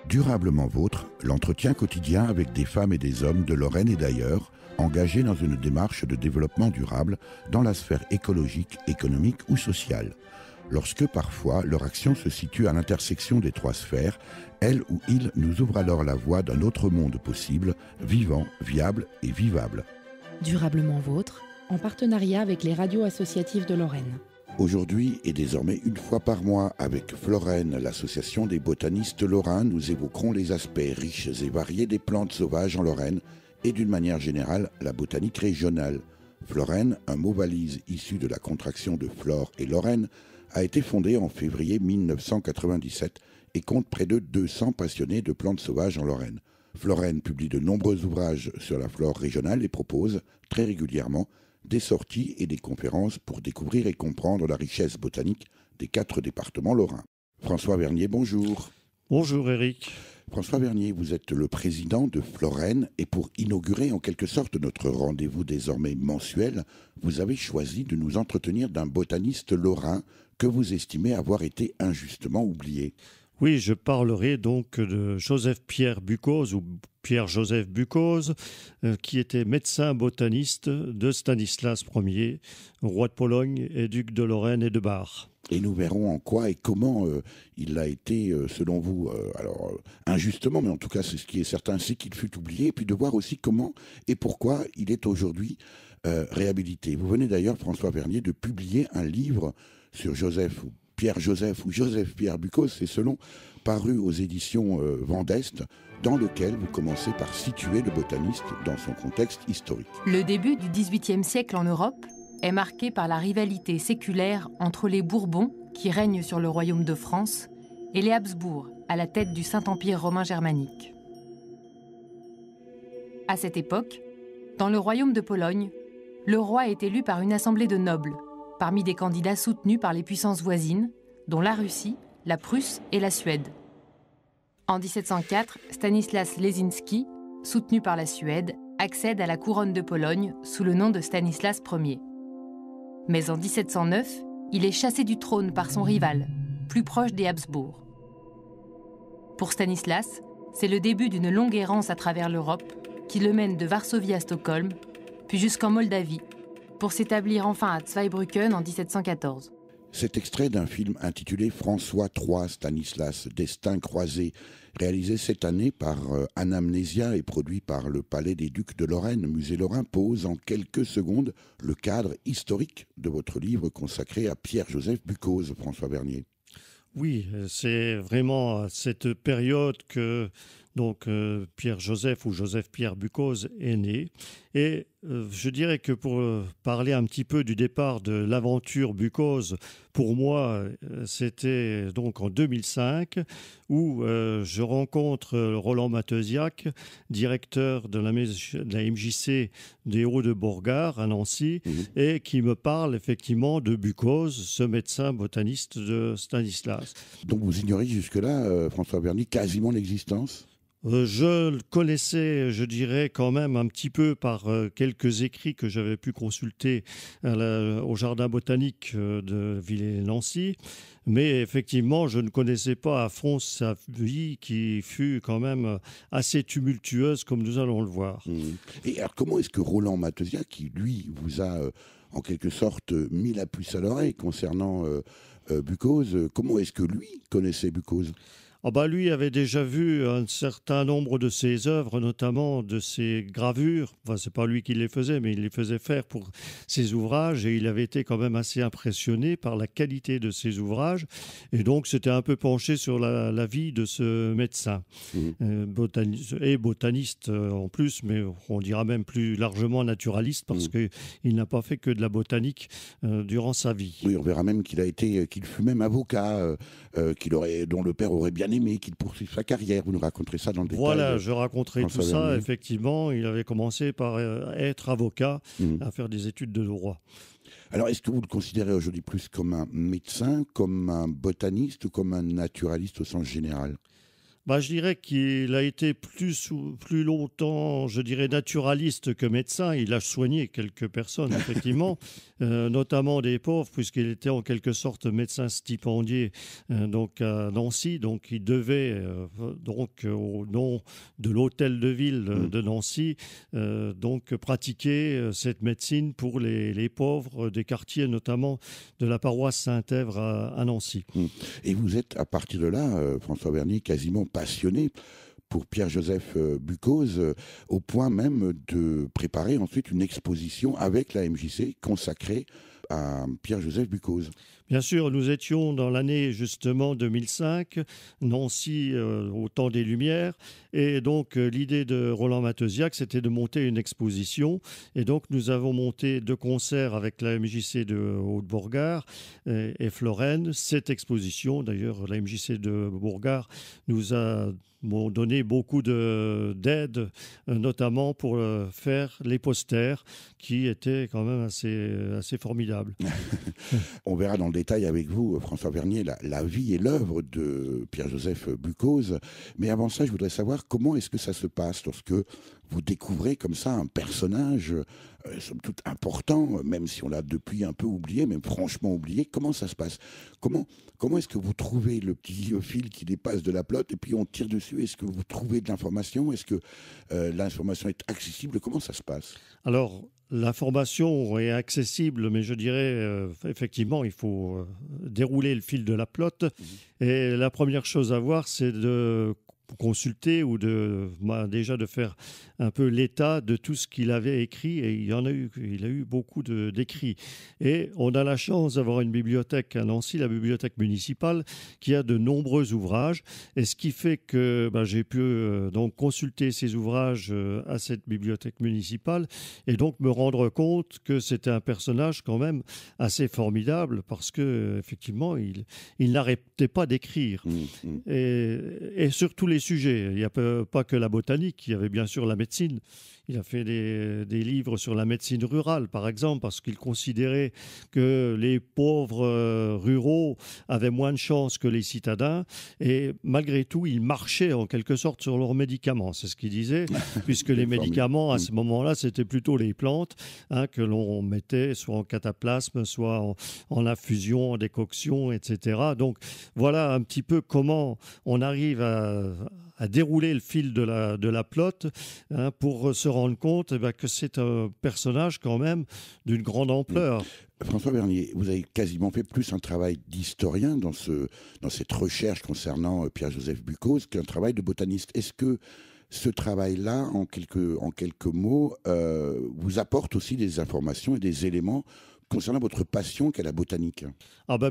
Durablement Vôtre, l'entretien quotidien avec des femmes et des hommes de Lorraine et d'ailleurs, engagés dans une démarche de développement durable dans la sphère écologique, économique ou sociale. Lorsque parfois leur action se situe à l'intersection des trois sphères, elle ou il nous ouvre alors la voie d'un autre monde possible, vivant, viable et vivable. Durablement Vôtre, en partenariat avec les radios associatives de Lorraine. Aujourd'hui et désormais une fois par mois avec Florène, l'association des botanistes lorrains, nous évoquerons les aspects riches et variés des plantes sauvages en Lorraine et d'une manière générale la botanique régionale. Florène, un mot valise issu de la contraction de Flore et Lorraine, a été fondée en février 1997 et compte près de 200 passionnés de plantes sauvages en Lorraine. Florène publie de nombreux ouvrages sur la flore régionale et propose, très régulièrement, des sorties et des conférences pour découvrir et comprendre la richesse botanique des 4 départements lorrains. François Vernier, bonjour. Bonjour Eric. François Vernier, vous êtes le président de Florène et pour inaugurer en quelque sorte notre rendez-vous désormais mensuel, vous avez choisi de nous entretenir d'un botaniste lorrain que vous estimez avoir été injustement oublié. Oui, je parlerai donc de Joseph-Pierre Buchoz ou Pierre-Joseph Buchoz, qui était médecin botaniste de Stanislas Ier, roi de Pologne et duc de Lorraine et de Bar. Et nous verrons en quoi et comment il a été, selon vous, injustement, mais en tout cas c'est ce qui est certain, c'est qu'il fut oublié, et puis de voir aussi comment et pourquoi il est aujourd'hui réhabilité. Vous venez d'ailleurs, François Vernier, de publier un livre sur Pierre-Joseph ou Joseph-Pierre Buchoz, c'est selon, paru aux éditions Vent d'Est, dans lequel vous commencez par situer le botaniste dans son contexte historique. Le début du XVIIIe siècle en Europe est marqué par la rivalité séculaire entre les Bourbons, qui règnent sur le royaume de France, et les Habsbourg, à la tête du Saint-Empire romain germanique. À cette époque, dans le royaume de Pologne, le roi est élu par une assemblée de nobles, parmi des candidats soutenus par les puissances voisines, dont la Russie, la Prusse et la Suède. En 1704, Stanislas Lesinski, soutenu par la Suède, accède à la couronne de Pologne sous le nom de Stanislas Ier. Mais en 1709, il est chassé du trône par son rival, plus proche des Habsbourg. Pour Stanislas, c'est le début d'une longue errance à travers l'Europe qui le mène de Varsovie à Stockholm, puis jusqu'en Moldavie, pour s'établir enfin à Zweibrücken en 1714. Cet extrait d'un film intitulé François III Stanislas, Destin croisé, réalisé cette année par Anamnesia et produit par le Palais des Ducs de Lorraine, Musée Lorrain, pose en quelques secondes le cadre historique de votre livre consacré à Pierre-Joseph Buchoz, François Vernier. Oui, c'est vraiment à cette période que Pierre-Joseph ou Joseph-Pierre Buchoz est né. Et je dirais que pour parler un petit peu du départ de l'aventure Buchoz, pour moi, c'était donc en 2005 où je rencontre Roland Mateusiak, directeur de la MJC des Hauts-de-Bourgard à Nancy, et qui me parle effectivement de Buchoz, ce médecin botaniste de Stanislas. Donc vous ignorez jusque-là, François Vernier, quasiment l'existence ? Je le connaissais, je dirais, quand même un petit peu par quelques écrits que j'avais pu consulter au jardin botanique de Villers-Nancy. Mais effectivement, je ne connaissais pas à fond sa vie qui fut quand même assez tumultueuse, comme nous allons le voir. Et alors, comment est-ce que Roland Mateusiak, qui lui vous a en quelque sorte mis la puce à l'oreille concernant Buchoz, comment est-ce que lui connaissait Buchoz ? Lui avait déjà vu un certain nombre de ses œuvres, notamment de ses gravures. Enfin, c'est pas lui qui les faisait, mais il les faisait faire pour ses ouvrages et il avait été quand même assez impressionné par la qualité de ses ouvrages. Et donc, c'était un peu penché sur la vie de ce médecin. Botaniste en plus, mais on dira même plus largement naturaliste parce qu'il n'a pas fait que de la botanique durant sa vie. Oui, on verra même qu'il fut même avocat, dont le père aurait bien aimé qu'il poursuive sa carrière. Vous nous raconterez ça dans le détail. Voilà, je raconterai tout ça. Vernier. Effectivement, il avait commencé par être avocat, à faire des études de droit. Alors, est-ce que vous le considérez aujourd'hui plus comme un médecin, comme un botaniste ou comme un naturaliste au sens général ? Je dirais qu'il a été plus longtemps, je dirais, naturaliste que médecin. Il a soigné quelques personnes, effectivement, notamment des pauvres, puisqu'il était en quelque sorte médecin stipendié donc à Nancy. Donc il devait, au nom de l'hôtel de ville de Nancy, donc pratiquer cette médecine pour les pauvres des quartiers, notamment de la paroisse Saint-Èvre à Nancy. Et vous êtes, à partir de là, François Vernier, quasiment passionné pour Pierre-Joseph Buchoz, au point même de préparer ensuite une exposition avec la MJC consacrée à Pierre-Joseph Buchoz. Bien sûr, nous étions dans l'année justement 2005, Nancy au temps des Lumières, et donc l'idée de Roland Mateusiak, c'était de monter une exposition, et donc nous avons monté 2 concerts avec la MJC de Haute-Bourgard et Florène. Cette exposition, d'ailleurs, la MJC de Bourgard nous a donné beaucoup d'aide, notamment pour faire les posters, qui étaient quand même assez formidables. On verra dans le détail avec vous, François Vernier, la vie et l'œuvre de Pierre-Joseph Buchoz. Mais avant ça, je voudrais savoir comment est-ce que ça se passe lorsque vous découvrez comme ça un personnage, somme toute important, même si on l'a depuis un peu oublié, même franchement oublié. Comment ça se passe ? Comment est-ce que vous trouvez le petit fil qui dépasse de la plotte et puis on tire dessus ? Est-ce que vous trouvez de l'information ? Est-ce que l'information est accessible ? Comment ça se passe ? Alors, l'information est accessible, mais je dirais, effectivement, il faut dérouler le fil de la plotte. Et la première chose à voir, c'est de consulter ou déjà de faire un peu l'état de tout ce qu'il avait écrit, et il a eu beaucoup d'écrits. Et on a la chance d'avoir une bibliothèque à Nancy, la bibliothèque municipale, qui a de nombreux ouvrages, et ce qui fait que j'ai pu donc consulter ces ouvrages à cette bibliothèque municipale, et donc me rendre compte que c'était un personnage quand même assez formidable, parce que effectivement il n'arrêtait pas d'écrire, et sur tous les sujets. Il n'y a pas que la botanique, il y avait bien sûr la médecine. Il a fait des livres sur la médecine rurale, par exemple, parce qu'il considérait que les pauvres ruraux avaient moins de chance que les citadins. Et malgré tout, ils marchaient en quelque sorte sur leurs médicaments. C'est ce qu'il disait, puisque les médicaments, à ce moment-là, c'était plutôt les plantes que l'on mettait soit en cataplasme, soit en infusion, en décoction, etc. Donc, voilà un petit peu comment on arrive à dérouler le fil de la plotte pour se rendre compte que c'est un personnage quand même d'une grande ampleur. François Vernier, vous avez quasiment fait plus un travail d'historien dans cette recherche concernant Pierre-Joseph Buchoz qu'un travail de botaniste. Est-ce que ce travail-là, en quelques mots, vous apporte aussi des informations et des éléments concernant votre passion qu'est la botanique?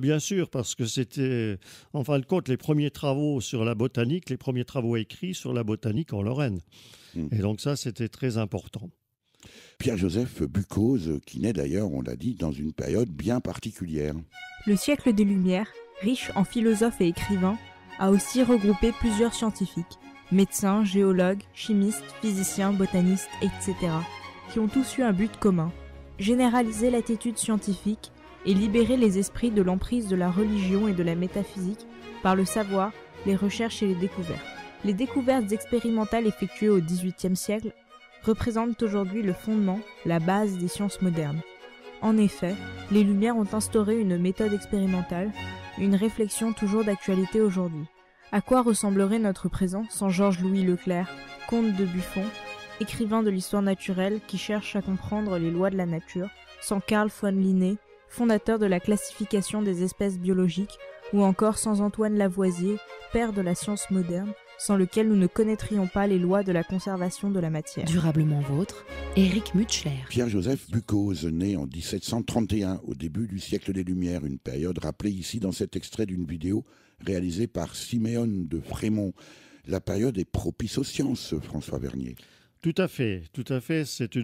Bien sûr, parce que c'était, en fin de compte, les premiers travaux sur la botanique, les premiers travaux écrits sur la botanique en Lorraine. Et donc ça, c'était très important. Pierre-Joseph Buchoz, qui naît d'ailleurs, on l'a dit, dans une période bien particulière. Le siècle des Lumières, riche en philosophes et écrivains, a aussi regroupé plusieurs scientifiques, médecins, géologues, chimistes, physiciens, botanistes, etc., qui ont tous eu un but commun: généraliser l'attitude scientifique et libérer les esprits de l'emprise de la religion et de la métaphysique par le savoir, les recherches et les découvertes. Les découvertes expérimentales effectuées au XVIIIe siècle représentent aujourd'hui le fondement, la base des sciences modernes. En effet, les Lumières ont instauré une méthode expérimentale, une réflexion toujours d'actualité aujourd'hui. À quoi ressemblerait notre présent sans Georges-Louis Leclerc, comte de Buffon, écrivain de l'histoire naturelle qui cherche à comprendre les lois de la nature, sans Carl von Linné, fondateur de la classification des espèces biologiques, ou encore sans Antoine Lavoisier, père de la science moderne, sans lequel nous ne connaîtrions pas les lois de la conservation de la matière. Durablement vôtre, Éric Mutschler. Pierre-Joseph Buchoz, né en 1731, au début du siècle des Lumières, une période rappelée ici dans cet extrait d'une vidéo réalisée par Siméon de Frémont. La période est propice aux sciences, François Vernier. Tout à fait, tout à fait. C'est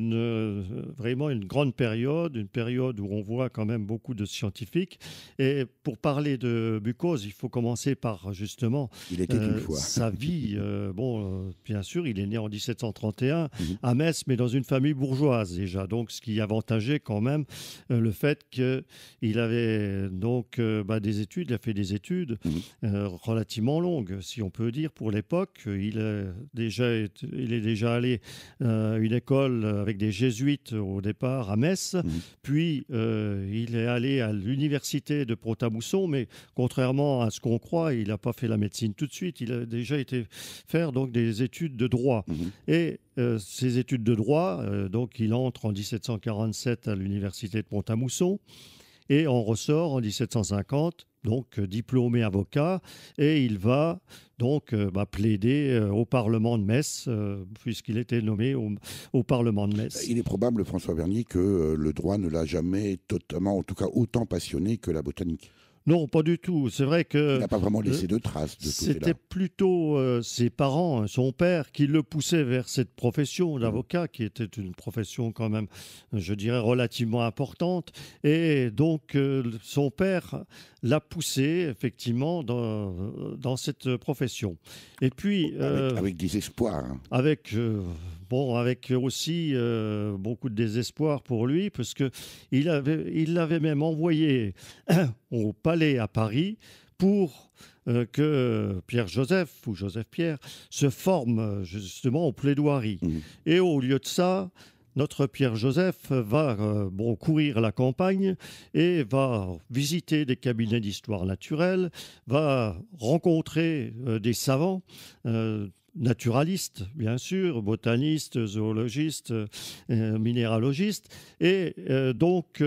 vraiment une grande période, une période où on voit quand même beaucoup de scientifiques. Et pour parler de Bucose, il faut commencer par justement Il était une fois. sa vie. Bien sûr, il est né en 1731 Mhm. à Metz, mais dans une famille bourgeoise déjà. Donc, ce qui avantageait quand même le fait qu'il avait donc des études. Il a fait des études relativement longues, si on peut dire, pour l'époque. Il est déjà allé une école avec des jésuites au départ à Metz, puis il est allé à l'université de Pont-à-Mousson, mais contrairement à ce qu'on croit, il n'a pas fait la médecine tout de suite, il a déjà été faire donc des études de droit. Et ces études de droit, donc il entre en 1747 à l'université de Pont-à-Mousson, et on ressort en 1750, donc diplômé avocat, et il va donc plaider au Parlement de Metz, puisqu'il était nommé au Parlement de Metz. Il est probable, François Vernier, que le droit ne l'a jamais totalement, en tout cas autant passionné que la botanique. Non, pas du tout. C'est vrai que Il n'a pas vraiment laissé de traces de ce côté-là. c'était plutôt ses parents, son père, qui le poussait vers cette profession d'avocat, qui était une profession quand même, je dirais, relativement importante. Et donc, son père l'a poussé, effectivement, dans cette profession. Et puis... Avec des espoirs. Hein. Avec aussi beaucoup de désespoir pour lui, parce qu'il l'avait même envoyé au palais à Paris pour que Pierre-Joseph ou Joseph-Pierre se forme justement aux plaidoiries. Et au lieu de ça, notre Pierre-Joseph va courir la campagne et va visiter des cabinets d'histoire naturelle, va rencontrer des savants, naturalistes, bien sûr, botanistes, zoologistes, minéralogistes. Et donc,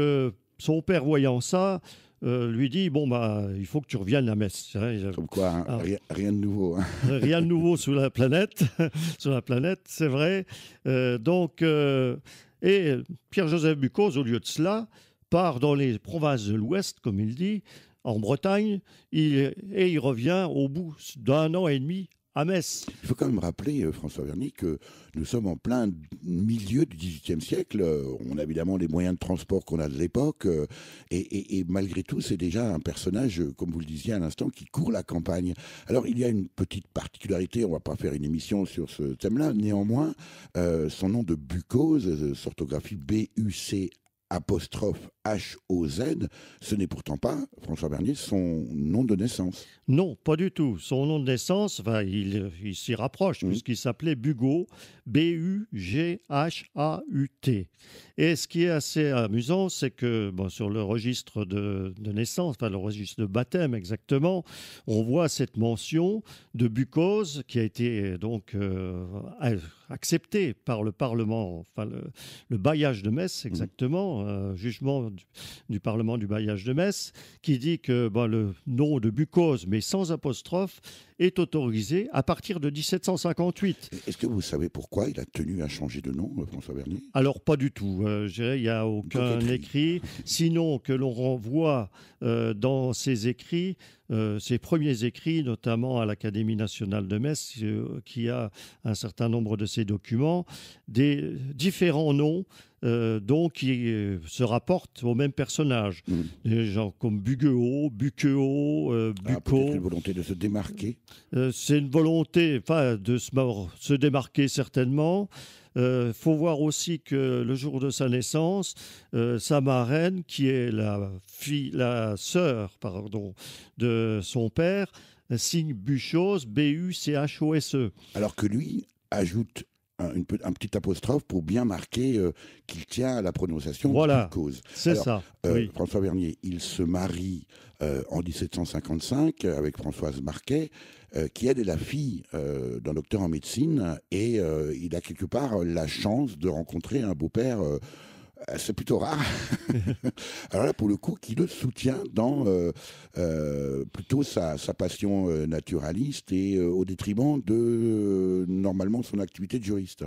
son père, voyant ça, lui dit, il faut que tu reviennes à Metz. Comme quoi, hein, rien de nouveau. Hein. Rien de nouveau sous la planète, c'est vrai. Et Pierre-Joseph Bucose, au lieu de cela, part dans les provinces de l'Ouest, comme il dit, en Bretagne, et il revient au bout d'1 an et demi à Metz. Il faut quand même rappeler, François Vernier, que nous sommes en plein milieu du XVIIIe siècle. On a évidemment les moyens de transport qu'on a de l'époque. Et malgré tout, c'est déjà un personnage, comme vous le disiez à l'instant, qui court la campagne. Alors, il y a une petite particularité. On ne va pas faire une émission sur ce thème-là. Néanmoins, son nom de Bucose, s'orthographie B-U-C apostrophe H-O-Z, ce n'est pourtant pas, François Vernier, son nom de naissance. Non, pas du tout. Son nom de naissance, il s'y rapproche, puisqu'il s'appelait Bugot, B-U-G-H-A-U-T. Et ce qui est assez amusant, c'est que sur le registre de naissance, enfin le registre de baptême exactement, on voit cette mention de Bucose qui a été donc acceptée par le Parlement, enfin le bailliage de Metz exactement, jugement du Parlement du bailliage de Metz, qui dit que le nom de Bucose, mais sans apostrophe, est autorisé à partir de 1758. Est-ce que vous savez pourquoi il a tenu à changer de nom, François Vernier ? Alors, pas du tout. Je dirais, il n'y a aucun écrit, sinon que l'on renvoie dans ses écrits, ses premiers écrits, notamment à l'Académie nationale de Metz, qui a un certain nombre de ses documents, des différents noms qui se rapportent au même personnage. Des gens comme Bugueau, Buqueau, Bucco. Peut-être une volonté de se démarquer. C'est une volonté de se démarquer certainement. Faut voir aussi que le jour de sa naissance, sa marraine, qui est la sœur de son père, signe Buchose, B-U-C-H-O-S-E. Alors que lui ajoute un petit apostrophe pour bien marquer qu'il tient à la prononciation de Bucose. C'est ça. Oui. François Vernier, il se marie en 1755 avec Françoise Marquet, qui elle est la fille d'un docteur en médecine, et il a quelque part la chance de rencontrer un beau-père. C'est plutôt rare. Alors là, pour le coup, qui le soutient dans plutôt sa passion naturaliste et au détriment de, normalement, son activité de juriste.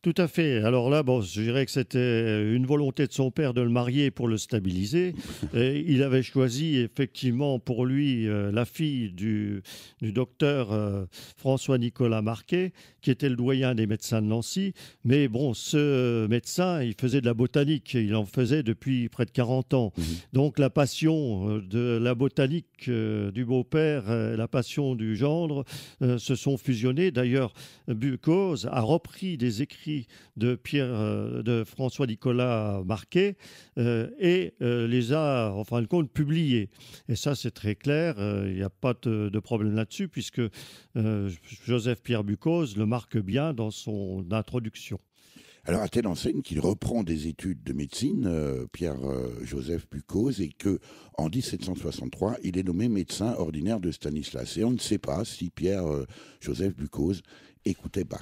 Tout à fait. Alors là, bon, je dirais que c'était une volonté de son père de le marier pour le stabiliser. Et il avait choisi effectivement pour lui la fille du docteur François-Nicolas Marquet, qui était le doyen des médecins de Nancy. Mais bon, ce médecin, il faisait de la botanique. Il en faisait depuis près de 40 ans. Donc la passion de la botanique du beau-père, la passion du gendre se sont fusionnés. D'ailleurs, Buchoz a repris des écrits de François-Nicolas Marquet et les a, en fin de compte, publiés. Et ça, c'est très clair. Il n'y a pas de problème là-dessus, puisque Joseph-Pierre Buchoz le marque bien dans son introduction. Alors, à telle enseigne qu'il reprend des études de médecine, Pierre-Joseph Buchoz, et qu'en 1763, il est nommé médecin ordinaire de Stanislas. Et on ne sait pas si Pierre-Joseph Buchoz écoutait Bach.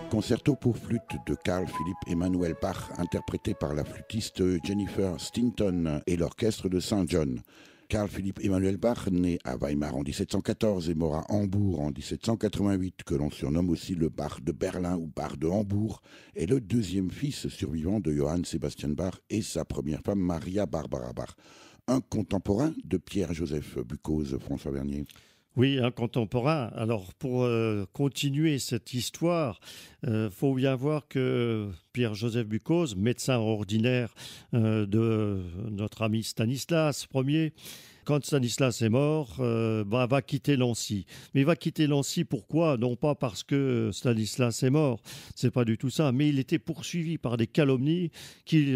Concerto pour flûte de Carl Philipp Emanuel Bach, interprété par la flûtiste Jennifer Stinton et l'orchestre de Saint John. Carl Philipp Emanuel Bach, né à Weimar en 1714 et mort à Hambourg en 1788, que l'on surnomme aussi le Bach de Berlin ou Bach de Hambourg, est le deuxième fils survivant de Johann Sebastian Bach et sa première femme Maria Barbara Bach. Un contemporain de Pierre-Joseph Buchoz, François Bernier. Oui, un contemporain. Alors, pour continuer cette histoire, faut bien voir que Pierre-Joseph Buchoz, médecin ordinaire de notre ami Stanislas Ier, quand Stanislas est mort, va quitter Nancy. Mais il va quitter Nancy, pourquoi ? Non pas parce que Stanislas est mort, c'est pas du tout ça, mais il était poursuivi par des calomnies qui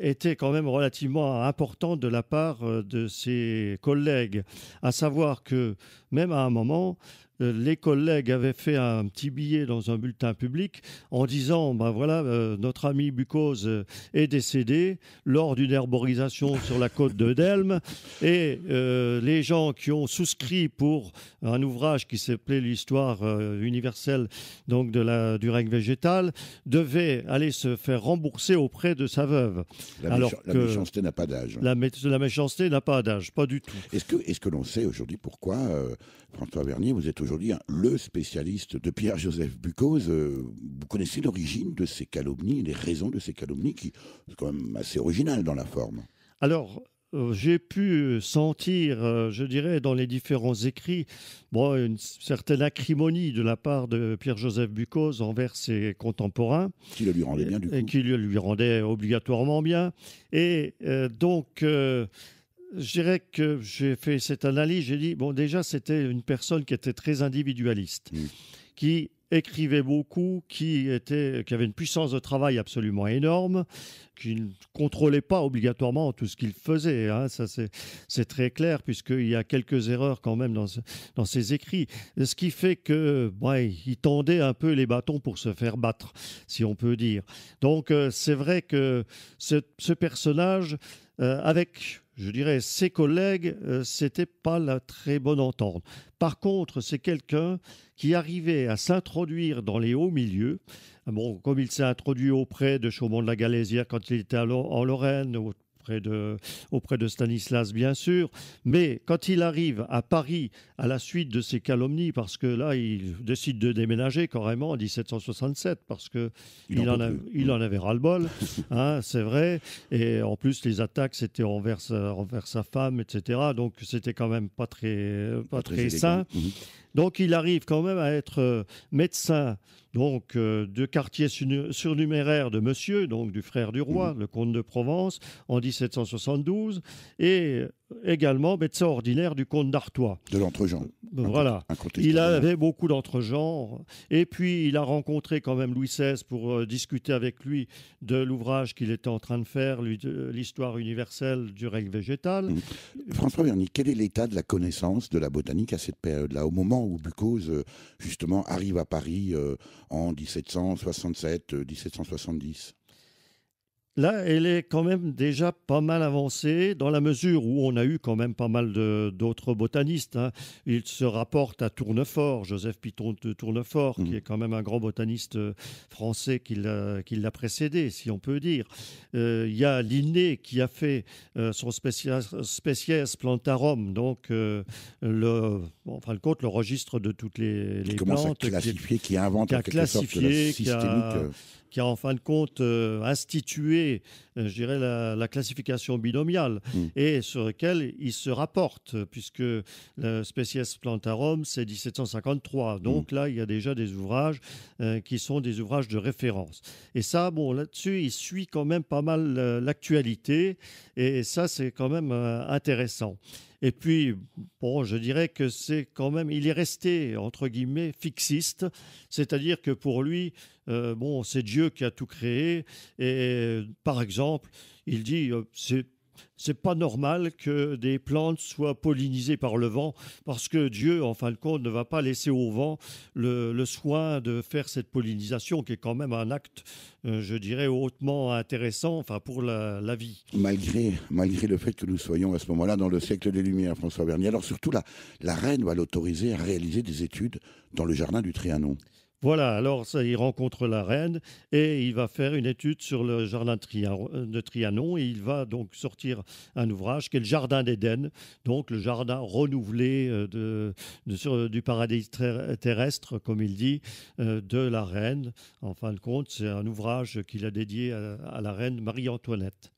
étaient quand même relativement importantes de la part de ses collègues. À savoir que même à un moment, les collègues avaient fait un petit billet dans un bulletin public en disant ben voilà, notre ami Buchoz est décédé lors d'une herborisation sur la côte de Delme, et les gens qui ont souscrit pour un ouvrage qui s'appelait l'histoire universelle donc du règne végétal devaient aller se faire rembourser auprès de sa veuve. La méchanceté n'a pas d'âge. La méchanceté n'a pas d'âge, pas du tout. Est-ce que l'on sait aujourd'hui pourquoi, François Vernier, vous êtes aujourd'hui le spécialiste de Pierre-Joseph Buchoz. Vous connaissez l'origine de ces calomnies, les raisons de ces calomnies, qui sont quand même assez originales dans la forme. Alors, j'ai pu sentir, je dirais, dans les différents écrits, une certaine acrimonie de la part de Pierre-Joseph Buchoz envers ses contemporains. Qui le lui rendait bien, du coup. Et qui lui rendait obligatoirement bien. Et donc... je dirais que j'ai fait cette analyse, j'ai dit, déjà, c'était une personne qui était très individualiste, qui écrivait beaucoup, qui avait une puissance de travail absolument énorme, qui ne contrôlait pas obligatoirement tout ce qu'il faisait. Hein. Ça, c'est très clair, puisqu'il y a quelques erreurs quand même dans ses écrits. Ce qui fait qu'il tendait un peu les bâtons pour se faire battre, si on peut dire. Donc, c'est vrai que ce personnage, avec... je dirais, ses collègues, c'était pas la très bonne entente. Par contre, c'est quelqu'un qui arrivait à s'introduire dans les hauts milieux. Comme il s'est introduit auprès de Chaumont de la Galésière quand il était en Lorraine, auprès de Stanislas, bien sûr. Mais quand il arrive à Paris, à la suite de ces calomnies, parce que là, il décide de déménager carrément en 1767, parce qu'il en avait ras-le-bol, hein, c'est vrai. Et en plus, les attaques, c'était envers sa femme, etc. Donc, c'était quand même pas très sain. Donc, il arrive quand même à être médecin de quartier surnuméraire de Monsieur, donc du frère du roi, le comte de Provence, en 1772, et également médecin ordinaire du comte d'Artois. De l'Entregent. Voilà. Il avait beaucoup d'entre-gens. Et puis, il a rencontré quand même Louis XVI pour discuter avec lui de l'ouvrage qu'il était en train de faire, l'histoire universelle du règne végétal. François Vernier, quel est l'état de la connaissance de la botanique à cette période-là, au moment où Buchoz, justement, arrive à Paris en 1767, 1770 ? Là, elle est quand même déjà pas mal avancée, dans la mesure où on a eu quand même pas mal d'autres botanistes. Hein. Il se rapporte à Tournefort, Joseph Piton de Tournefort, qui est quand même un grand botaniste français qui l'a précédé, si on peut dire. Il y a Linné qui a fait son Species Plantarum, donc le registre de toutes les plantes. Commence à classifier, qui invente en quelque sorte la systémique... qui a en fin de compte institué, je dirais, la classification binomiale, et sur lequel il se rapporte, puisque le Species Plantarum, c'est 1753. Donc là, il y a déjà des ouvrages qui sont des ouvrages de référence. Et ça, là-dessus, il suit quand même pas mal l'actualité, et ça, c'est quand même intéressant. Et puis, je dirais que c'est quand même, il est resté, entre guillemets, fixiste, c'est-à-dire que pour lui, c'est Dieu qui a tout créé, et par exemple, il dit, c'est pas normal que des plantes soient pollinisées par le vent, parce que Dieu, en fin de compte, ne va pas laisser au vent le soin de faire cette pollinisation, qui est quand même un acte, je dirais, hautement intéressant pour la vie. Malgré le fait que nous soyons à ce moment-là dans le siècle des Lumières, François Vernier. Alors surtout, la reine va l'autoriser à réaliser des études dans le jardin du Trianon. Voilà, alors ça, il rencontre la reine et il va faire une étude sur le jardin de Trianon, et il va donc sortir un ouvrage qui est le Jardin d'Éden, donc le jardin renouvelé du paradis terrestre, comme il dit, de la reine. En fin de compte, c'est un ouvrage qu'il a dédié à la reine Marie-Antoinette.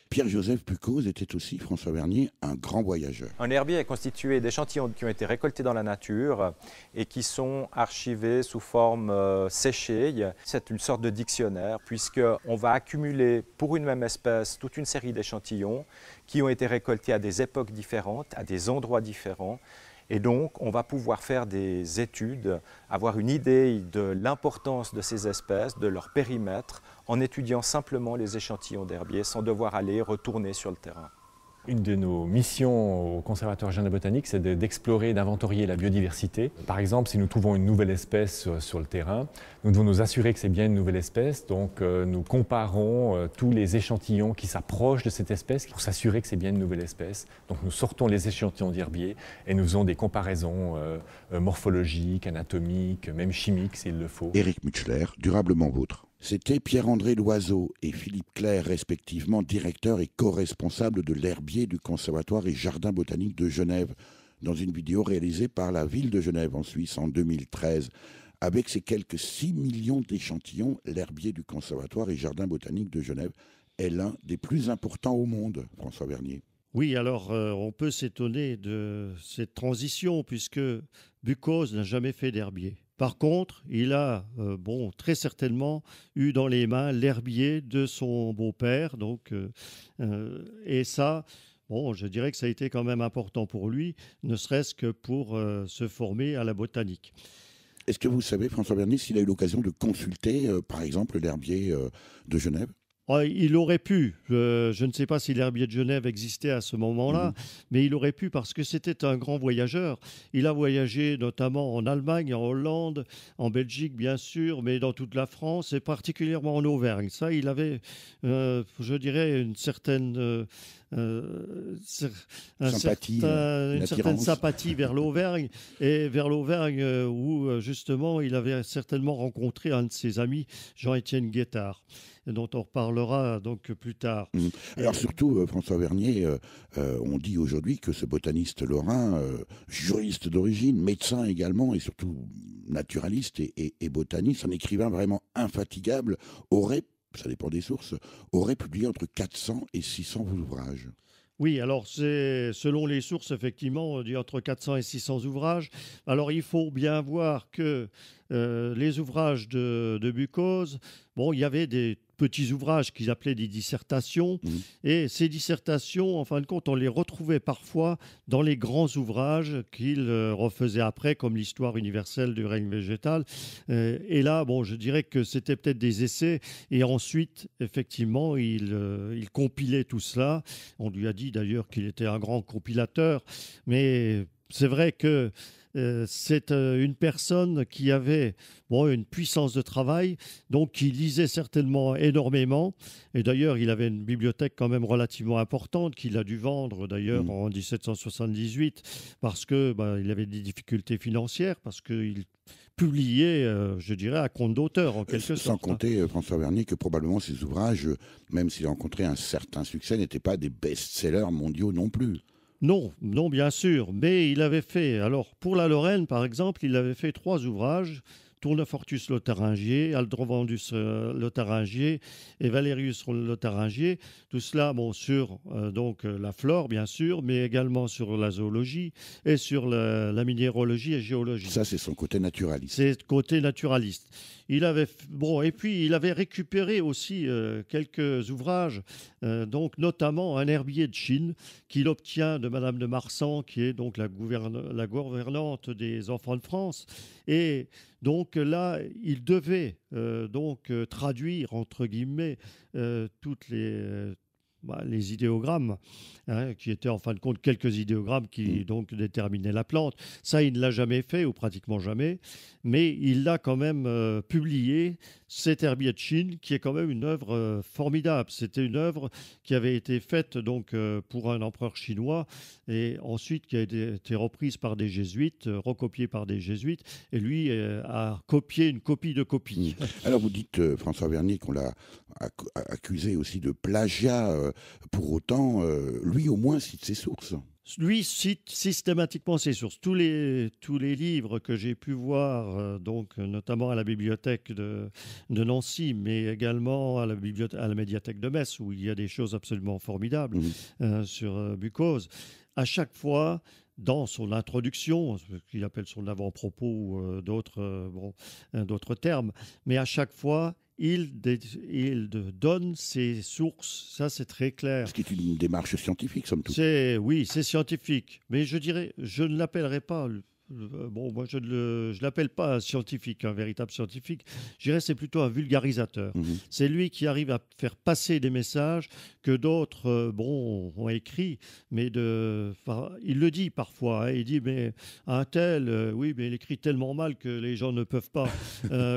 Pierre-Joseph Buchoz était aussi, François Vernier, un grand voyageur. Un herbier est constitué d'échantillons qui ont été récoltés dans la nature et qui sont archivés sous forme séchée. C'est une sorte de dictionnaire, puisqu'on va accumuler pour une même espèce toute une série d'échantillons qui ont été récoltés à des époques différentes, à des endroits différents. Et donc, on va pouvoir faire des études, avoir une idée de l'importance de ces espèces, de leur périmètre, en étudiant simplement les échantillons d'herbiers, sans devoir aller retourner sur le terrain. Une de nos missions au Conservatoire Jardin botanique, c'est d'explorer et d'inventorier la biodiversité. Par exemple, si nous trouvons une nouvelle espèce sur le terrain, nous devons nous assurer que c'est bien une nouvelle espèce. Donc, nous comparons tous les échantillons qui s'approchent de cette espèce pour s'assurer que c'est bien une nouvelle espèce. Donc, nous sortons les échantillons d'herbier et nous faisons des comparaisons morphologiques, anatomiques, même chimiques s'il le faut. Éric Mutschler, Durablement Vôtre. C'était Pierre-André Loiseau et Philippe Clerc, respectivement directeurs et co-responsables de l'herbier du Conservatoire et Jardin botanique de Genève, dans une vidéo réalisée par la ville de Genève en Suisse en 2013. Avec ses quelques 6 millions d'échantillons, l'herbier du Conservatoire et Jardin botanique de Genève est l'un des plus importants au monde, François Vernier. Oui, alors on peut s'étonner de cette transition puisque Buchoz n'a jamais fait d'herbier. Par contre, il a très certainement eu dans les mains l'herbier de son beau-père. Et ça, je dirais que ça a été quand même important pour lui, ne serait-ce que pour se former à la botanique. Est-ce que vous savez, François Vernier, s'il a eu l'occasion de consulter, par exemple, l'herbier de Genève ? Il aurait pu, je ne sais pas si l'herbier de Genève existait à ce moment-là, mais il aurait pu parce que c'était un grand voyageur. Il a voyagé notamment en Allemagne, en Hollande, en Belgique bien sûr, mais dans toute la France et particulièrement en Auvergne. Ça, il avait, je dirais, une certaine... une certaine sympathie vers l'Auvergne et vers l'Auvergne où justement il avait certainement rencontré un de ses amis, Jean-Étienne Guettard, dont on reparlera donc plus tard. Alors surtout, François Vernier, on dit aujourd'hui que ce botaniste lorrain, juriste d'origine, médecin également et surtout naturaliste et botaniste, un écrivain vraiment infatigable, aurait, ça dépend des sources, aurait publié entre 400 et 600 ouvrages. Oui, alors c'est selon les sources, effectivement, on dit entre 400 et 600 ouvrages. Alors il faut bien voir que les ouvrages de Buchoz, il y avait des petits ouvrages qu'ils appelaient des dissertations. Et ces dissertations, en fin de compte, on les retrouvait parfois dans les grands ouvrages qu'il refaisait après, comme l'histoire universelle du règne végétal. Et là, je dirais que c'était peut-être des essais. Et ensuite, effectivement, il compilait tout cela. On lui a dit d'ailleurs qu'il était un grand compilateur. Mais c'est vrai que c'est une personne qui avait une puissance de travail, donc qui lisait certainement énormément. Et d'ailleurs, il avait une bibliothèque quand même relativement importante qu'il a dû vendre d'ailleurs en 1778 parce que il avait des difficultés financières, parce qu'il publié, je dirais, à compte d'auteur, en quelque sorte. Sans compter, François Vernier, que probablement ces ouvrages, même s'ils ont rencontré un certain succès, n'étaient pas des best-sellers mondiaux non plus. Non, bien sûr, mais il avait fait, alors pour la Lorraine par exemple, il avait fait 3 ouvrages, Tournefortus lotharingier, Aldrovandus lotharingier et Valerius lotharingier, tout cela sur la flore bien sûr, mais également sur la zoologie et sur la minéralogie et géologie. Ça c'est son côté naturaliste. C'est le côté naturaliste. Il avait et puis il avait récupéré aussi quelques ouvrages, notamment un herbier de Chine qu'il obtient de Madame de Marsan, qui est donc la gouvernante des enfants de France. Et donc là, il devait traduire entre guillemets toutes les idéogrammes, qui étaient en fin de compte quelques idéogrammes qui donc déterminaient la plante. Ça, il ne l'a jamais fait, ou pratiquement jamais, mais il l'a quand même publié, cet herbier de Chine, qui est quand même une œuvre formidable. C'était une œuvre qui avait été faite pour un empereur chinois, et ensuite qui a été reprise par des jésuites, recopiée par des jésuites, et lui a copié une copie de copie. Alors vous dites, François Vernier, qu'on l'a accusé aussi de plagiat. Pour autant, lui au moins cite ses sources. Lui cite systématiquement ses sources. Tous les livres que j'ai pu voir, notamment à la bibliothèque de Nancy, mais également à la médiathèque de Metz, où il y a des choses absolument formidables sur Buchoz. À chaque fois, dans son introduction, ce qu'il appelle son avant-propos ou d'autres termes, mais à chaque fois, il donne ses sources, ça c'est très clair. Ce qui est une démarche scientifique, somme toute. Oui, c'est scientifique, mais je dirais, je ne l'appellerai pas bon, moi je ne l'appelle pas un scientifique, un véritable scientifique. Je dirais c'est plutôt un vulgarisateur. C'est lui qui arrive à faire passer des messages que d'autres, ont écrits, mais il le dit parfois. Hein, il dit mais un tel, oui, mais il écrit tellement mal que les gens ne peuvent pas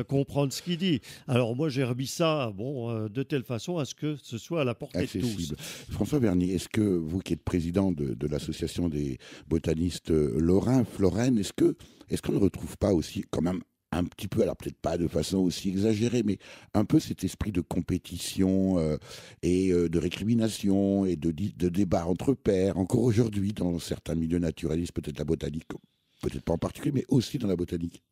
comprendre ce qu'il dit. Alors moi j'ai remis ça, de telle façon à ce que ce soit à la portée de tous. François Vernier, est-ce que vous qui êtes président de l'association des botanistes lorrains, Florène, est-ce qu'on ne retrouve pas aussi quand même un petit peu, alors peut-être pas de façon aussi exagérée, mais un peu cet esprit de compétition et de récrimination et de débat entre pairs, encore aujourd'hui dans certains milieux naturalistes, peut-être la botanique, peut-être pas en particulier, mais aussi dans la botanique?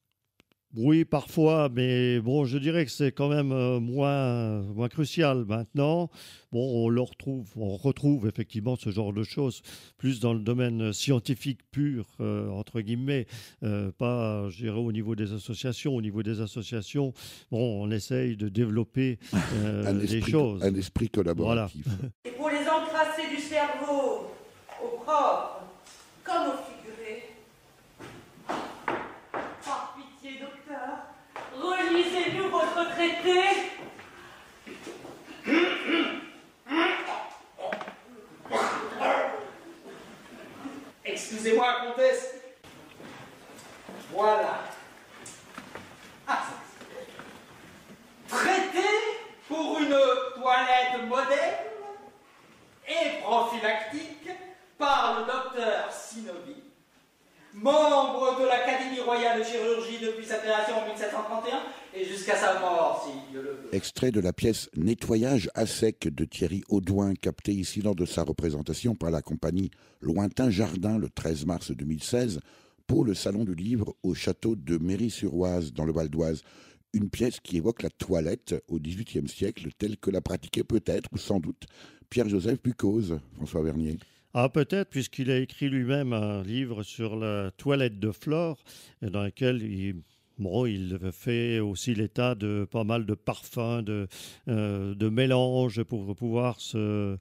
Oui, parfois, mais je dirais que c'est quand même moins crucial maintenant. On retrouve effectivement ce genre de choses plus dans le domaine scientifique pur, entre guillemets, pas, je dirais, au niveau des associations. Au niveau des associations, on essaye de développer des choses. Un esprit collaboratif. Voilà. Et pour les encrassés du cerveau, au propre comme au figuré, relisez-nous votre traité. Excusez-moi, comtesse. Voilà. Traité pour une toilette moderne et prophylactique par le docteur Sinovi, membre de l'Académie royale de chirurgie depuis sa création en 1731 et jusqu'à sa mort, si Dieu le veut. Extrait de la pièce Nettoyage à sec de Thierry Audouin, capté ici lors de sa représentation par la compagnie Lointain Jardin le 13 mars 2016 pour le Salon du Livre au château de Méry-sur-Oise dans le Val d'Oise. Une pièce qui évoque la toilette au XVIIIe siècle telle que la pratiquait peut-être ou sans doute Pierre-Joseph Buchoz, François Vernier. Ah, peut-être, puisqu'il a écrit lui-même un livre sur la toilette de Flore, dans lequel il fait aussi l'état de pas mal de parfums, de mélanges pour pouvoir se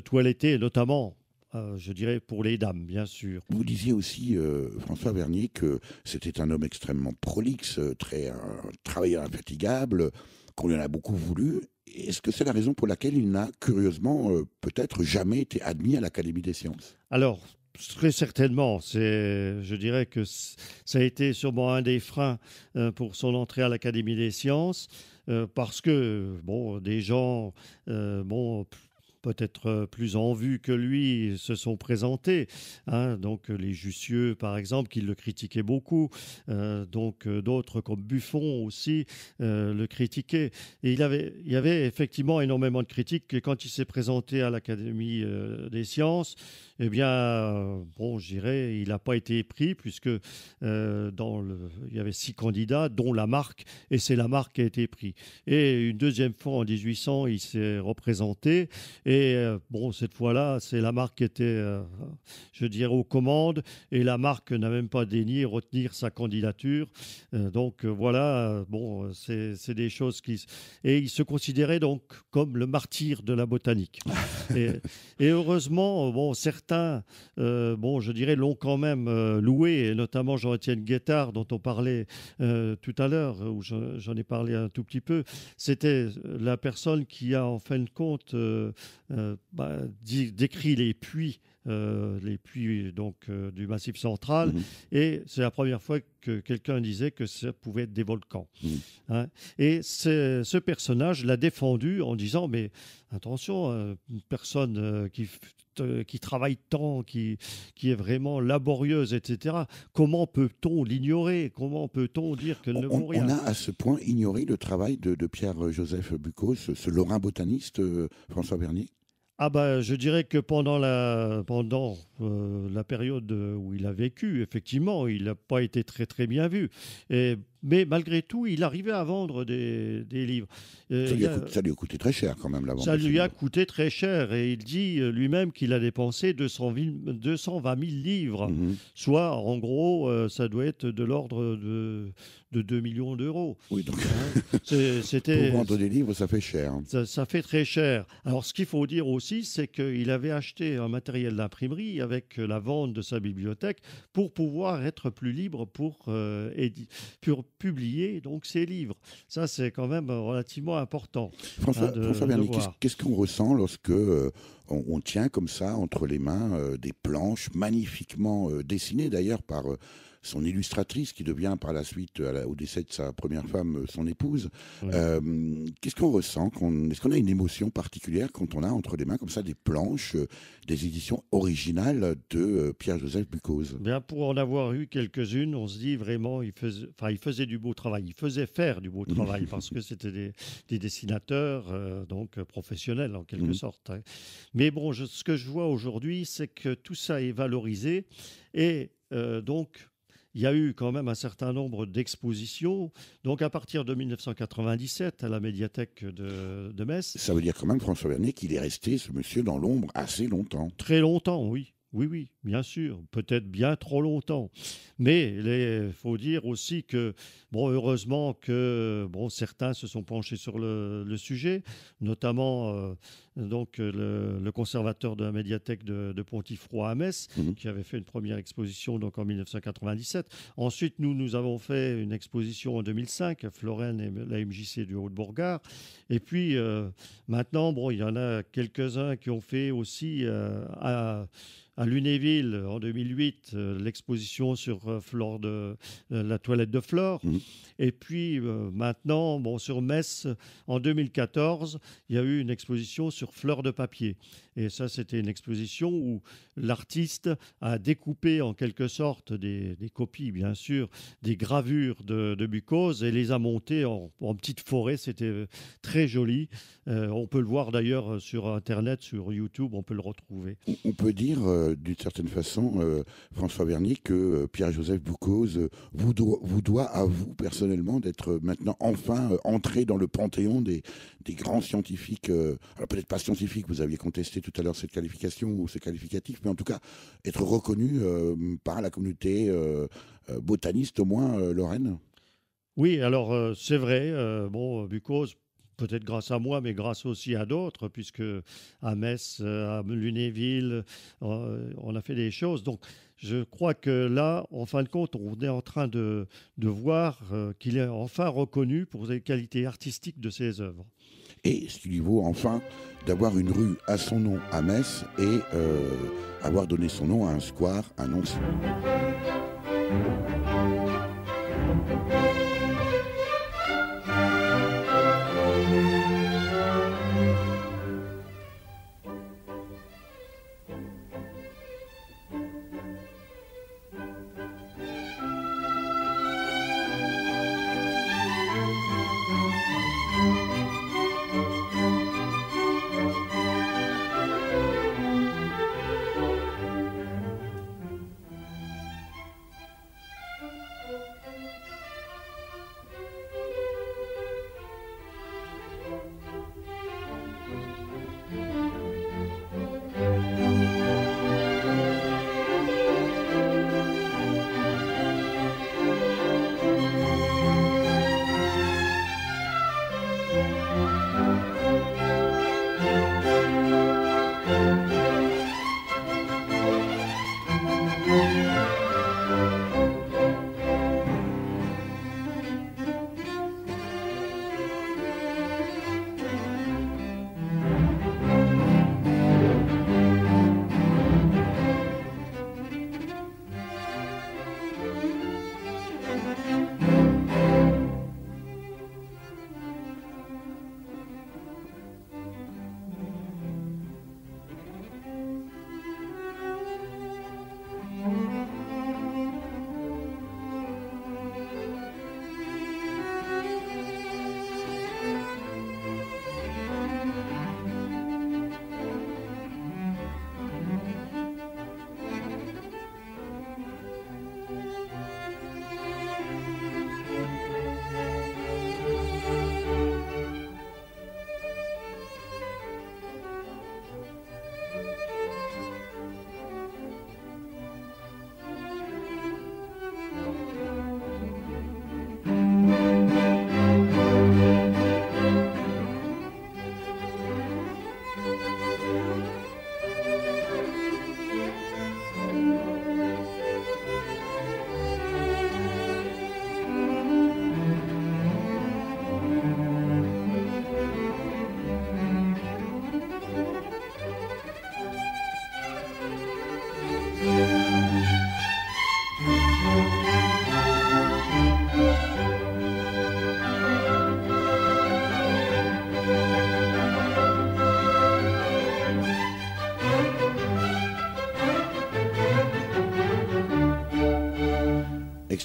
toiletter, notamment, je dirais, pour les dames, bien sûr. Vous disiez aussi, François Vernier, que c'était un homme extrêmement prolixe, très travailleur infatigable, qu'on lui en a beaucoup voulu. Est-ce que c'est la raison pour laquelle il n'a, curieusement, peut-être jamais été admis à l'Académie des sciences? Alors, très certainement. Je dirais que ça a été sûrement un des freins pour son entrée à l'Académie des sciences, parce que, des gens, peut-être plus en vue que lui se sont présentés. Hein, donc les Jussieu, par exemple, qui le critiquaient beaucoup. D'autres comme Buffon aussi le critiquaient. Et il y avait effectivement énormément de critiques. Et quand il s'est présenté à l'Académie des sciences, eh bien, je dirais, il n'a pas été pris puisque il y avait 6 candidats, dont Lamarck, et c'est Lamarck qui a été pris. Et une deuxième fois, en 1800, il s'est représenté. Et cette fois-là, c'est Lamarck qui était, je dirais, aux commandes. Et Lamarck n'a même pas daigné retenir sa candidature. Voilà, c'est des choses qui... Et il se considérait donc comme le martyr de la botanique. Et heureusement, certains, je dirais, l'ont quand même loué, et notamment Jean-Étienne Guettard, dont on parlait tout à l'heure, où j'en ai parlé un tout petit peu. C'était la personne qui a, en fin de compte, décrit les puits du Massif central, et c'est la première fois que quelqu'un disait que ça pouvait être des volcans. Hein, et ce personnage l'a défendu en disant, mais attention, une personne qui travaille tant, qui est vraiment laborieuse, etc., comment peut-on l'ignorer? Comment peut-on dire qu'elle ne vaut rien? On a à ce point ignoré le travail de Pierre-Joseph Buchoz, ce lorrain botaniste, François Vernier? Je dirais que pendant la période où il a vécu, effectivement, il n'a pas été très très bien vu. Mais malgré tout, il arrivait à vendre des livres. Ça lui a coûté très cher quand même, la vente. Ça lui a coûté très cher. Et il dit lui-même qu'il a dépensé 220 000 livres. Soit, en gros, ça doit être de l'ordre de 2 millions d'euros. Oui, donc pour vendre des livres, ça fait cher. Ça fait très cher. Alors, ce qu'il faut dire aussi, aussi, c'est qu'il avait acheté un matériel d'imprimerie avec la vente de sa bibliothèque pour pouvoir être plus libre pour publier donc ses livres. Ça, c'est quand même relativement important. François Vernet, qu'est-ce qu'on ressent lorsque on tient comme ça entre les mains des planches magnifiquement dessinées d'ailleurs par son illustratrice qui devient par la suite, au décès de sa première femme, son épouse. Oui. Qu'est-ce qu'on ressent? Est-ce qu'on a une émotion particulière quand on a entre les mains comme ça des planches, des éditions originales de Pierre-Joseph Bucquoz? Bien, pour en avoir eu quelques-unes, on se dit vraiment, il faisait du beau travail. Il faisait faire du beau travail parce que c'était des dessinateurs donc professionnels en quelque sorte. Hein. Mais bon, ce que je vois aujourd'hui, c'est que tout ça est valorisé et donc il y a eu quand même un certain nombre d'expositions. Donc, à partir de 1997, à la médiathèque de Metz. Ça veut dire quand même, François Vernet, qu'il est resté, ce monsieur, dans l'ombre assez longtemps. Très longtemps, oui. Oui, bien sûr, peut-être bien trop longtemps. Mais il faut dire aussi que, heureusement que certains se sont penchés sur le sujet, notamment le conservateur de la médiathèque de Pontifroy à Metz, qui avait fait une première exposition donc en 1997. Ensuite, nous avons fait une exposition en 2005 à Florène et la MJC du Haut-de-Bourgard. Et puis, maintenant, il y en a quelques-uns qui ont fait aussi à Lunéville, en 2008, l'exposition sur la toilette de Flore. Et puis, maintenant, sur Metz, en 2014, il y a eu une exposition sur fleurs de papier. Et ça, c'était une exposition où l'artiste a découpé en quelque sorte des copies, bien sûr, des gravures de Bucquoz et les a montées en petite forêt. C'était très joli. On peut le voir d'ailleurs sur Internet, sur YouTube, on peut le retrouver. On peut dire, d'une certaine façon, François Vernet, que Pierre-Joseph Bucquoz vous doit à vous personnellement d'être maintenant enfin entré dans le panthéon des grands scientifiques. Alors peut-être pas scientifiques, vous aviez contesté tout à l'heure cette qualification ou ce qualificatif, mais en tout cas être reconnu par la communauté botaniste au moins lorraine. Oui, alors c'est vrai, Bucquoz, peut-être grâce à moi, mais grâce aussi à d'autres, puisque à Metz, à Lunéville, on a fait des choses. Donc, je crois que là, en fin de compte, on est en train de voir qu'il est enfin reconnu pour les qualités artistiques de ses œuvres. Et ce qui lui vaut enfin d'avoir une rue à son nom à Metz et avoir donné son nom à un square à Nancy.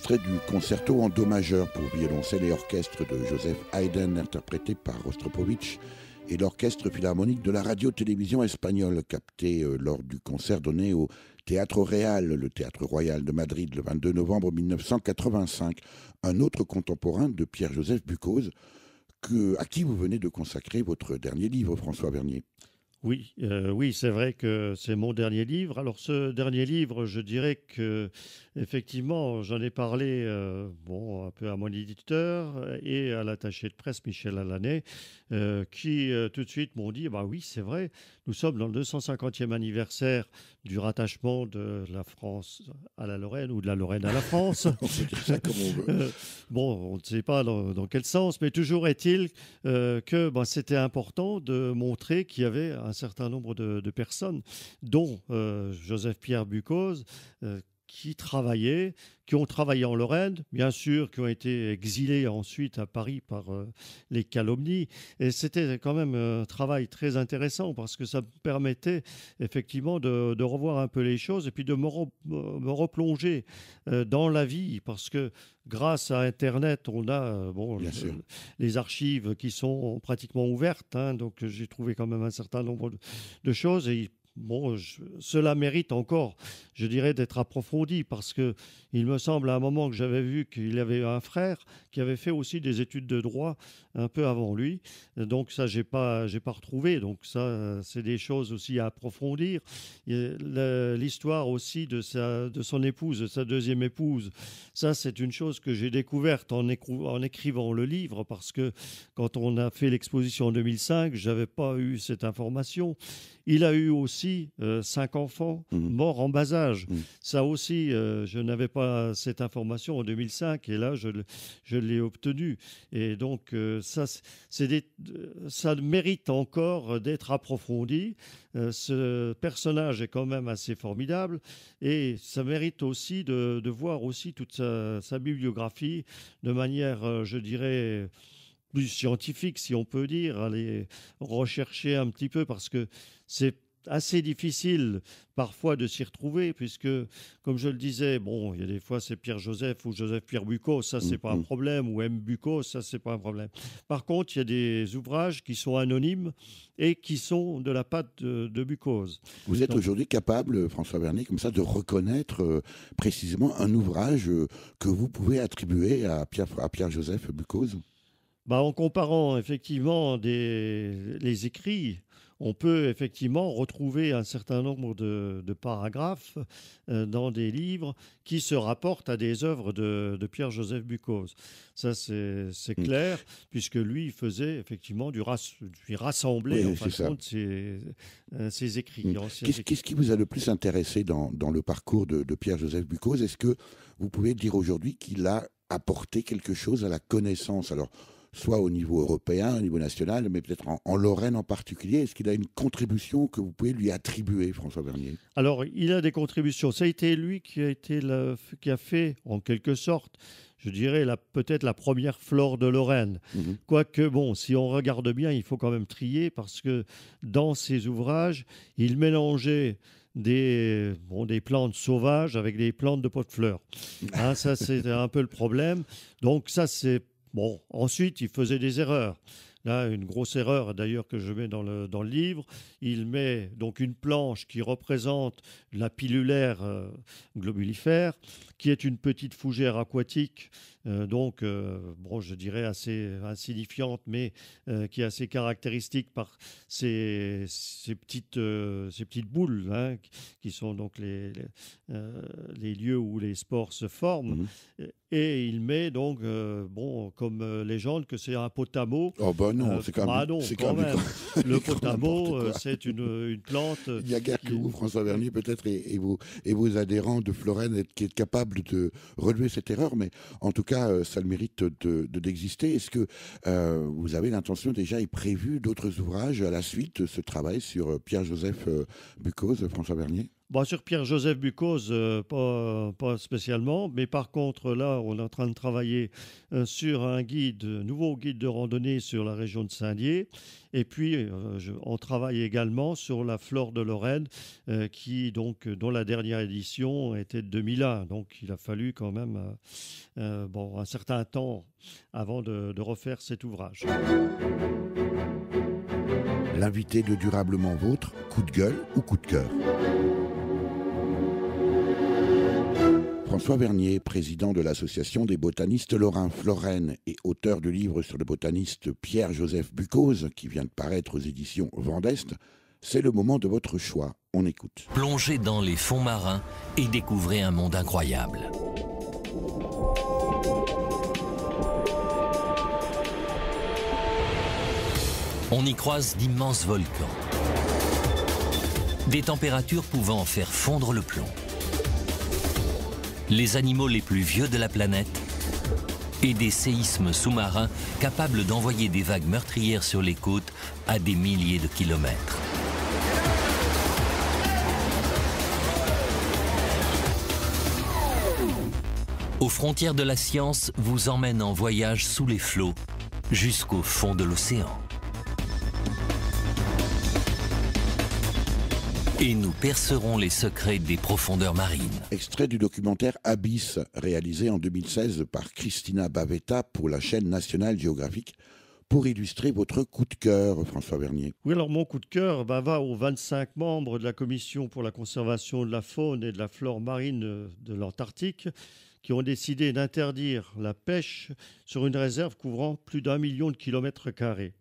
extrait du concerto en do majeur pour violoncelle et orchestre de Joseph Haydn, interprété par Rostropovitch et l'orchestre philharmonique de la radio-télévision espagnole, capté lors du concert donné au Théâtre Real, le Théâtre Royal de Madrid, le 22 novembre 1985. Un autre contemporain de Pierre-Joseph Buchoz, à qui vous venez de consacrer votre dernier livre, François Vernier. Oui, c'est vrai que c'est mon dernier livre. Alors ce dernier livre, je dirais que effectivement, j'en ai parlé un peu à mon éditeur et à l'attaché de presse Michel Allané, qui tout de suite m'ont dit bah oui, c'est vrai, nous sommes dans le 250e anniversaire du rattachement de la France à la Lorraine ou de la Lorraine à la France. On peut dire ça comme on veut. On ne sait pas dans quel sens, mais toujours est-il que c'était important de montrer qu'il y avait un certain nombre de personnes, dont Joseph-Pierre Buchoz, qui ont travaillé en Lorraine, bien sûr, qui ont été exilés ensuite à Paris par les calomnies. Et c'était quand même un travail très intéressant parce que ça me permettait effectivement de revoir un peu les choses et puis de me replonger dans la vie, parce que grâce à Internet, on a les archives qui sont pratiquement ouvertes, donc j'ai trouvé quand même un certain nombre de choses et cela mérite encore, je dirais, d'être approfondi, parce que il me semble à un moment que j'avais vu qu'il y avait un frère qui avait fait aussi des études de droit un peu avant lui. Donc ça, j'ai pas retrouvé. Donc ça, c'est des choses aussi à approfondir. L'histoire aussi de son épouse, de sa deuxième épouse. Ça, c'est une chose que j'ai découverte en écrivant le livre, parce que quand on a fait l'exposition en 2005, j'avais pas eu cette information. Il a eu aussi 5 enfants morts en bas âge. Ça aussi, je n'avais pas cette information en 2005 et là, je l'ai obtenue. Et donc, ça mérite encore d'être approfondi. Ce personnage est quand même assez formidable et ça mérite aussi de voir aussi toute sa bibliographie de manière, je dirais, plus scientifique, si on peut dire, aller rechercher un petit peu, parce que c'est assez difficile parfois de s'y retrouver, puisque, comme je le disais, il y a des fois c'est Pierre-Joseph ou Joseph-Pierre Buchoz, ça c'est pas un problème, ou M. Buchoz, ça c'est pas un problème. Par contre, il y a des ouvrages qui sont anonymes et qui sont de la patte de Buchoz. Vous êtes aujourd'hui capable, François Vernier, comme ça, de reconnaître précisément un ouvrage que vous pouvez attribuer à Pierre-Joseph Buchoz ? En comparant effectivement les écrits, on peut effectivement retrouver un certain nombre de paragraphes dans des livres qui se rapportent à des œuvres de Pierre-Joseph Buchoz. Ça, c'est clair, puisque lui, il faisait effectivement il rassemblait en fin de compte ses écrits. Qu'est-ce qui vous a le plus intéressé dans le parcours de Pierre-Joseph Buchoz ? Est-ce que vous pouvez dire aujourd'hui qu'il a apporté quelque chose à la connaissance ? Alors, soit au niveau européen, au niveau national, mais peut-être en Lorraine en particulier. Est-ce qu'il a une contribution que vous pouvez lui attribuer, François Vernier ? Alors, il a des contributions. Ça a été lui qui a fait, en quelque sorte, je dirais, peut-être la première flore de Lorraine. Quoique, si on regarde bien, il faut quand même trier, parce que dans ses ouvrages, il mélangeait des plantes sauvages avec des plantes de pot de fleurs. Ça, c'est un peu le problème. Donc ça, c'est... ensuite, il faisait des erreurs. Là, une grosse erreur, d'ailleurs, que je mets dans le livre. Il met donc une planche qui représente la pilulaire globulifère, qui est une petite fougère aquatique, je dirais assez insignifiante, mais qui est assez caractéristique par ces petites boules, qui sont donc les lieux où les spores se forment. Et il met donc, comme légende, que c'est un potamo. Oh non, c'est quand même... Le potamo, c'est une plante... Il n'y a guère que vous, François Vernier, peut-être, et vos adhérents de Florène, qui êtes capables de relever cette erreur, mais en tout cas, ça le mérite d'exister. Est-ce que vous avez l'intention déjà et prévu d'autres ouvrages à la suite de ce travail sur Pierre-Joseph Buchoz, François Vernier ? Bon, sur Pierre-Joseph Buchoz, pas spécialement, mais par contre, là, on est en train de travailler sur un nouveau guide de randonnée sur la région de Saint-Dié. Et puis, on travaille également sur la flore de Lorraine, dont la dernière édition était de 2001. Donc, il a fallu quand même un certain temps avant de refaire cet ouvrage. L'invité de Durablement Vôtre, coup de gueule ou coup de cœur? François Vernier, président de l'association des botanistes lorrains Florène et auteur du livre sur le botaniste Pierre-Joseph Buchoz, qui vient de paraître aux éditions Vendeste, c'est le moment de votre choix. On écoute. Plongez dans les fonds marins et découvrez un monde incroyable. On y croise d'immenses volcans, des températures pouvant faire fondre le plomb, les animaux les plus vieux de la planète et des séismes sous-marins capables d'envoyer des vagues meurtrières sur les côtes à des milliers de kilomètres. Aux frontières de la science vous emmène en voyage sous les flots jusqu'au fond de l'océan. Et nous percerons les secrets des profondeurs marines. Extrait du documentaire Abyss, réalisé en 2016 par Christina Bavetta pour la chaîne National Geographic, pour illustrer votre coup de cœur, François Vernier. Oui, alors mon coup de cœur va aux 25 membres de la Commission pour la conservation de la faune et de la flore marine de l'Antarctique, qui ont décidé d'interdire la pêche sur une réserve couvrant plus d'1 million de kilomètres carrés.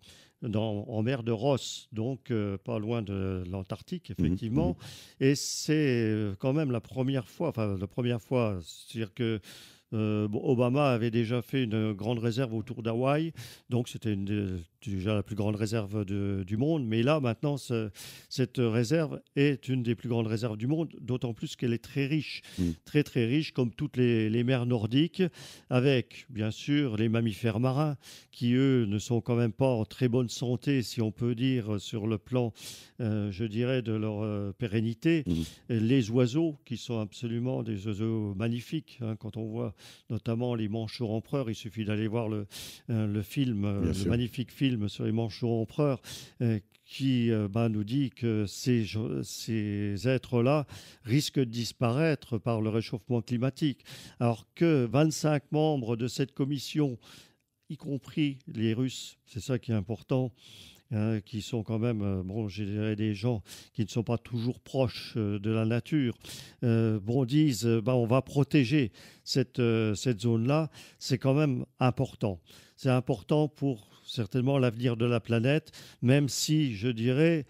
En mer de Ross, donc pas loin de l'Antarctique, effectivement. Et c'est quand même la première fois, c'est-à-dire que Obama avait déjà fait une grande réserve autour d'Hawaï, donc c'était déjà la plus grande réserve du monde. Mais là, maintenant, cette réserve est une des plus grandes réserves du monde, d'autant plus qu'elle est très riche, très très riche, comme toutes les mers nordiques, avec bien sûr les mammifères marins, qui eux ne sont quand même pas en très bonne santé, si on peut dire, sur le plan, je dirais, de leur pérennité. Les oiseaux, qui sont absolument des oiseaux magnifiques, hein, quand on voit notamment les manchots empereurs, il suffit d'aller voir le magnifique film sur les manchots empereurs, qui nous dit que ces êtres-là risquent de disparaître par le réchauffement climatique. Alors que 25 membres de cette commission, y compris les Russes, c'est ça qui est important, qui sont quand même, je dirais, des gens qui ne sont pas toujours proches de la nature, disent on va protéger cette zone-là. C'est quand même important. C'est important pour certainement l'avenir de la planète, même si, je dirais,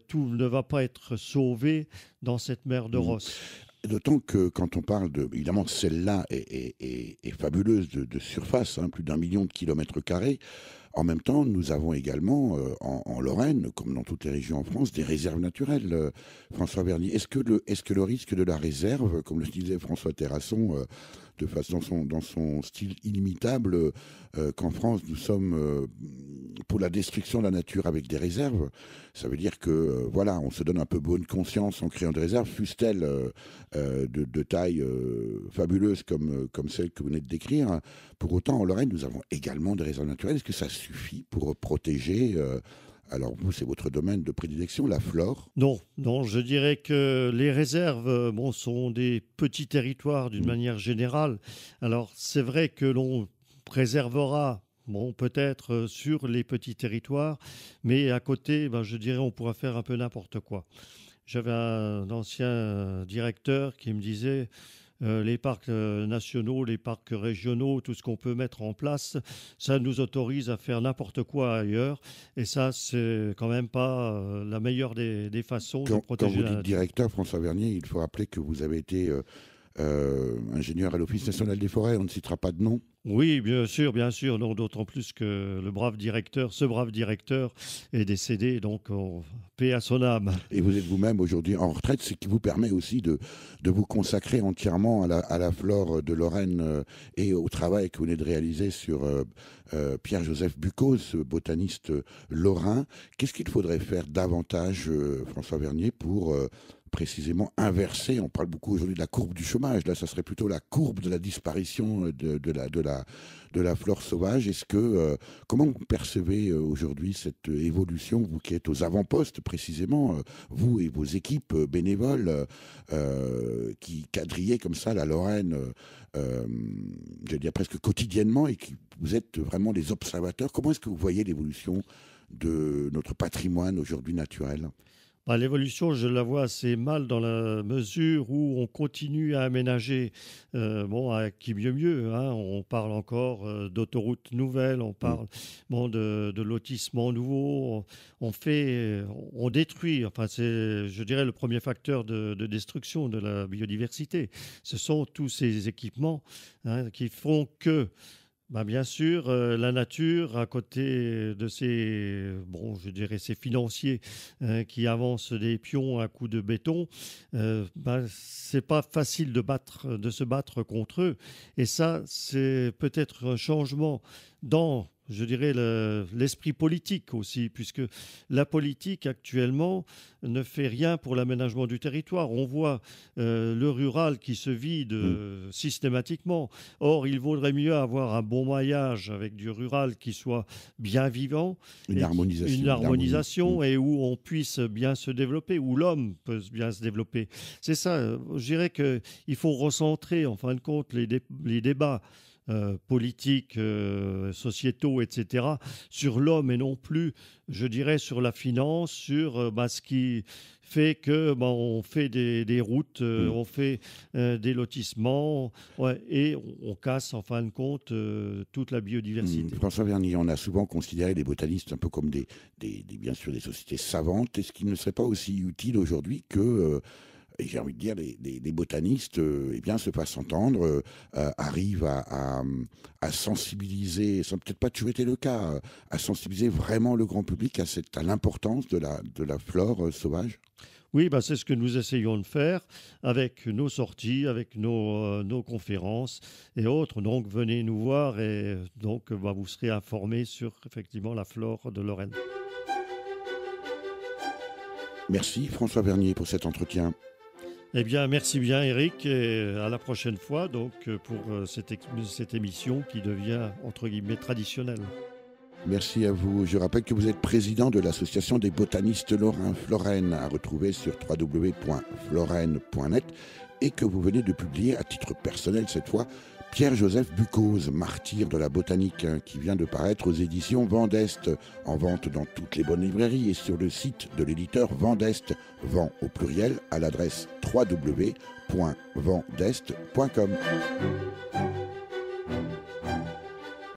tout ne va pas être sauvé dans cette mer de Ross. D'autant que quand on parle évidemment, celle-là est fabuleuse de surface, hein, plus d'1 million de kilomètres carrés. En même temps, nous avons également en Lorraine, comme dans toutes les régions en France, des réserves naturelles. François Vernier, est-ce que le risque de la réserve, comme le disait François Terrasson, dans son style inimitable, qu'en France nous sommes pour la destruction de la nature avec des réserves, ça veut dire que on se donne un peu bonne conscience en créant des réserves, fussent-elles de taille fabuleuse comme celle que vous venez de décrire. Pour autant, en Lorraine, nous avons également des réserves naturelles. Est-ce que ça suffit pour protéger alors vous, c'est votre domaine de prédilection, la flore? Non, je dirais que les réserves sont des petits territoires d'une manière générale. Alors c'est vrai que l'on préservera peut-être sur les petits territoires, mais à côté, je dirais, on pourra faire un peu n'importe quoi. J'avais un ancien directeur qui me disait les parcs nationaux, les parcs régionaux, tout ce qu'on peut mettre en place, ça nous autorise à faire n'importe quoi ailleurs. Et ça, c'est quand même pas la meilleure des façons de protéger la nature. Quand vous dites directeur, François Vernier, il faut rappeler que vous avez été ingénieur à l'Office national des forêts. On ne citera pas de nom. Oui, bien sûr, non, d'autant plus que ce brave directeur est décédé, donc paix à son âme. Et vous êtes vous-même aujourd'hui en retraite, ce qui vous permet aussi de vous consacrer entièrement à la flore de Lorraine et au travail que vous venez de réaliser sur Pierre-Joseph Buchoz, ce botaniste lorrain. Qu'est-ce qu'il faudrait faire davantage, François Vernier, pour précisément inverser? On parle beaucoup aujourd'hui de la courbe du chômage. Là, ça serait plutôt la courbe de la disparition de la flore sauvage. Comment vous percevez aujourd'hui cette évolution, vous qui êtes aux avant-postes précisément, vous et vos équipes bénévoles qui quadrillez comme ça la Lorraine, je veux dire presque quotidiennement, et qui vous êtes vraiment des observateurs. Comment est-ce que vous voyez l'évolution de notre patrimoine aujourd'hui naturel? L'évolution, je la vois assez mal dans la mesure où on continue à aménager, à qui mieux, hein, on parle encore d'autoroutes nouvelles, on parle de lotissements nouveaux, on détruit, enfin c'est, je dirais, le premier facteur de destruction de la biodiversité. Ce sont tous ces équipements qui font que bien sûr, la nature, à côté de ces financiers qui avancent des pions à coups de béton, c'est pas facile de se battre contre eux. Et ça, c'est peut-être un changement dans, je dirais, l'esprit politique aussi, puisque la politique actuellement ne fait rien pour l'aménagement du territoire. On voit le rural qui se vide systématiquement. Or, il vaudrait mieux avoir un bon maillage avec du rural qui soit bien vivant, une harmonisation et où on puisse bien se développer, où l'homme peut bien se développer. C'est ça, je dirais qu'il faut recentrer, en fin de compte, les débats politiques, sociétaux, etc., sur l'homme et non plus, je dirais, sur la finance, sur ce qui fait que on fait des routes, on fait des lotissements, et on casse, en fin de compte, toute la biodiversité. François Vernier, on a souvent considéré les botanistes un peu comme bien sûr des sociétés savantes. Est-ce qu'il ne serait pas aussi utile aujourd'hui que et j'ai envie de dire, les botanistes se fassent entendre, arrivent à sensibiliser, ça n'a peut-être pas toujours été le cas, à sensibiliser vraiment le grand public à l'importance de la flore sauvage? Oui, c'est ce que nous essayons de faire avec nos sorties, avec nos conférences et autres. Donc, venez nous voir et donc vous serez informés sur effectivement la flore de Lorraine. Merci François Vernier pour cet entretien. Eh bien, merci bien Eric, et à la prochaine fois donc, pour cette émission qui devient, entre guillemets, traditionnelle. Merci à vous. Je rappelle que vous êtes président de l'association des botanistes lorrains Florène, à retrouver sur www.florène.net, et que vous venez de publier à titre personnel cette fois, Pierre-Joseph Buchoz, martyr de la botanique, qui vient de paraître aux éditions Vent d'Est, en vente dans toutes les bonnes librairies et sur le site de l'éditeur Vent d'Est, Vent au pluriel, à l'adresse www.vendest.com.